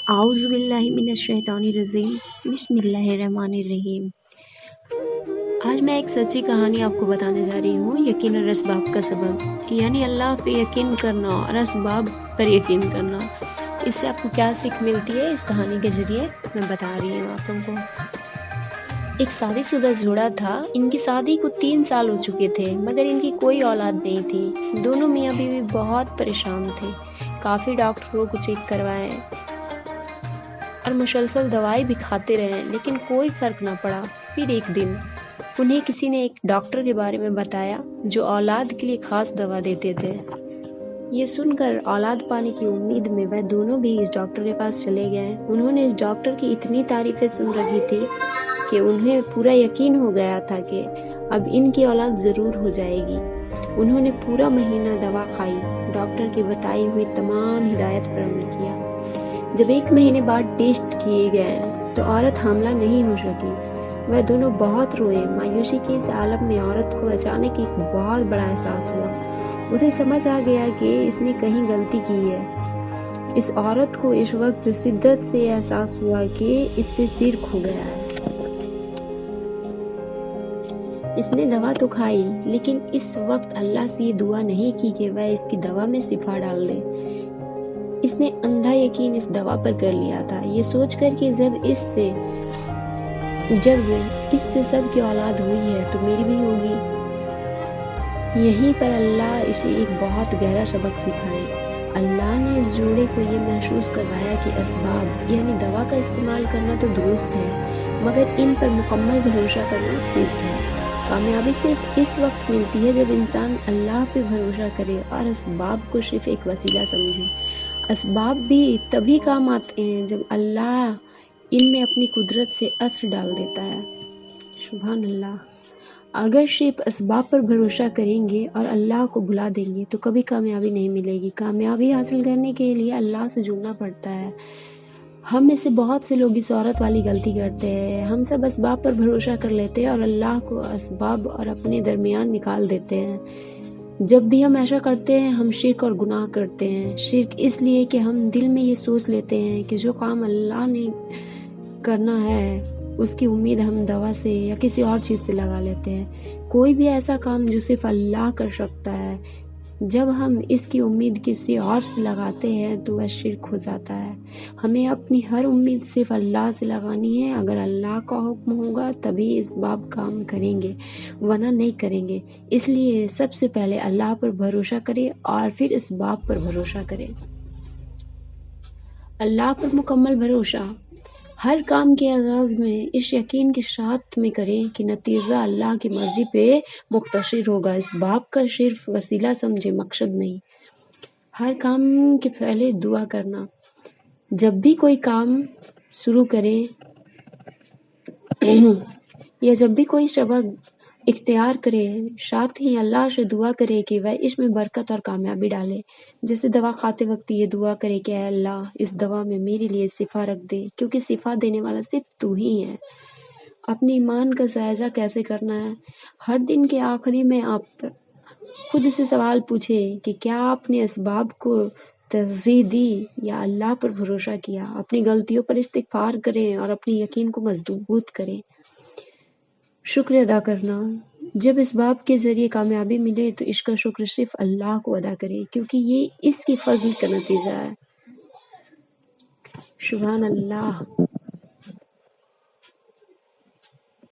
اعوذ باللہ من الشیطان الرجیم بسم اللہ الرحمن الرحیم۔ آج میں ایک سچی کہانی آپ کو بتانے جا رہی ہوں، یقین اور اسباب کا سبب، یعنی اللہ پہ یقین کرنا اور اسباب پر یقین کرنا۔ اس سے آپ کو کیا سیکھ ملتی ہے، اس کہانی کے ذریعے میں بتا رہی ہوں آپ کو۔ ایک شادی شدہ جوڑا تھا، ان کی شادی کو 3 سال ہو چکے تھے، مگر ان کی کوئی اولاد نہیں تھی۔ دونوں میاں بیوی بہت پریشان تھے، کافی ڈاکٹروں کو چیک کروائے اور مسلسل دوائی بھی کھاتے رہے، لیکن کوئی فرق نہ پڑا۔ پھر ایک دن انہیں کسی نے ایک ڈاکٹر کے بارے میں بتایا جو اولاد کے لیے خاص دوا دیتے تھے۔ یہ سن کر اولاد پانے کی امید میں وہ دونوں بھی اس ڈاکٹر کے پاس چلے گئے۔ انہوں نے اس ڈاکٹر کی اتنی تعریفیں سن رکھی تھی کہ انہیں پورا یقین ہو گیا تھا کہ اب ان کی اولاد ضرور ہو جائے گی۔ انہوں نے پورا مہینہ دوا کھائی، ڈاکٹر کی بتائی ہوئی تمام ہدایت پر عمل کیا۔ جب 1 مہینے بعد ٹیسٹ کیے گئے تو عورت حاملہ نہیں ہو سکی۔ وہ دونوں بہت روئے۔ مایوسی کے اس عالم میں عورت کو اچانک ایک بہت بڑا احساس ہوا۔ اسے سمجھ آ گیا کہ اس نے کہیں غلطی کی ہے۔ اس عورت کو اس وقت شدت سے احساس ہوا کہ اس سے شرک ہو گیا ہے۔ اس نے دوا تو کھائی، لیکن اس وقت اللہ سے یہ دعا نہیں کی کہ وہ اس کی دوا میں شفا ڈال دے۔ اس نے اندھا یقین اس دوا پر کر لیا تھا، یہ سوچ کر کہ جب اس سے سب کی اولاد ہوئی ہے تو میری بھی ہوگی۔ یہیں پر اللہ اسے ایک بہت گہرا سبق سکھائے۔ اللہ نے اس جوڑے کو یہ محسوس کروایا کہ اسباب یعنی دوا کا استعمال کرنا تو درست ہے، مگر ان پر مکمل بھروسہ کرنا شرک ہے۔ کامیابی صرف اس وقت ملتی ہے جب انسان اللہ پہ بھروسہ کرے اور اسباب کو صرف ایک وسیلہ سمجھے۔ اسباب بھی تبھی کام آتے ہیں جب اللہ ان میں اپنی قدرت سے اثر ڈال دیتا ہے۔ سبحان اللہ۔ اگر صرف اسباب پر بھروسہ کریں گے اور اللہ کو بھلا دیں گے تو کبھی کامیابی نہیں ملے گی۔ کامیابی حاصل کرنے کے لیے اللہ سے جڑنا پڑتا ہے۔ ہم میں سے بہت سے لوگ اس عورت والی غلطی کرتے ہیں، ہم سب اسباب پر بھروسہ کر لیتے ہیں اور اللہ کو اسباب اور اپنے درمیان نکال دیتے ہیں۔ جب بھی ہم ایسا کرتے ہیں ہم شرک اور گناہ کرتے ہیں۔ شرک اس لیے کہ ہم دل میں یہ سوچ لیتے ہیں کہ جو کام اللہ نے کرنا ہے اس کی امید ہم دوا سے یا کسی اور چیز سے لگا لیتے ہیں۔ کوئی بھی ایسا کام جو صرف اللہ کر سکتا ہے، جب ہم اس کی امید کسی اور سے لگاتے ہیں تو وہ شرک ہو جاتا ہے۔ ہمیں اپنی ہر امید صرف اللہ سے لگانی ہے۔ اگر اللہ کا حکم ہوگا تبھی اسباب کام کریں گے، ورنہ نہیں کریں گے۔ اس لیے سب سے پہلے اللہ پر بھروسہ کریں اور پھر اسباب پر بھروسہ کریں۔ اللہ پر مکمل بھروسہ ہر کام کے آغاز میں اس یقین کے ساتھ میں کریں کہ نتیجہ اللہ کی مرضی پہ مختصر ہوگا۔ اسباب کا صرف وسیلہ سمجھے، مقصد نہیں۔ ہر کام کے پہلے دعا کرنا۔ جب بھی کوئی کام شروع کریں یا جب بھی کوئی سبق اختیار کرے، ساتھ ہی اللہ سے دعا کرے کہ وہ اس میں برکت اور کامیابی ڈالے۔ جیسے دوا کھاتے وقت یہ دعا کرے کہ اے اللہ اس دوا میں میرے لیے شفا رکھ دے، کیونکہ شفا دینے والا صرف تو ہی ہے۔ اپنے ایمان کا جائزہ کیسے کرنا ہے؟ ہر دن کے آخری میں آپ خود سے سوال پوچھیں کہ کیا آپ نے اسباب کو ترجیح دی یا اللہ پر بھروسہ کیا۔ اپنی غلطیوں پر استغفار کریں اور اپنی یقین کو مضبوط کریں۔ شکر ادا کرنا۔ جب اسباب کے ذریعے کامیابی ملے تو اس کا شکر صرف اللہ کو ادا کرے، کیونکہ یہ اس کے فضل کا نتیجہ ہے۔ سبحان اللہ۔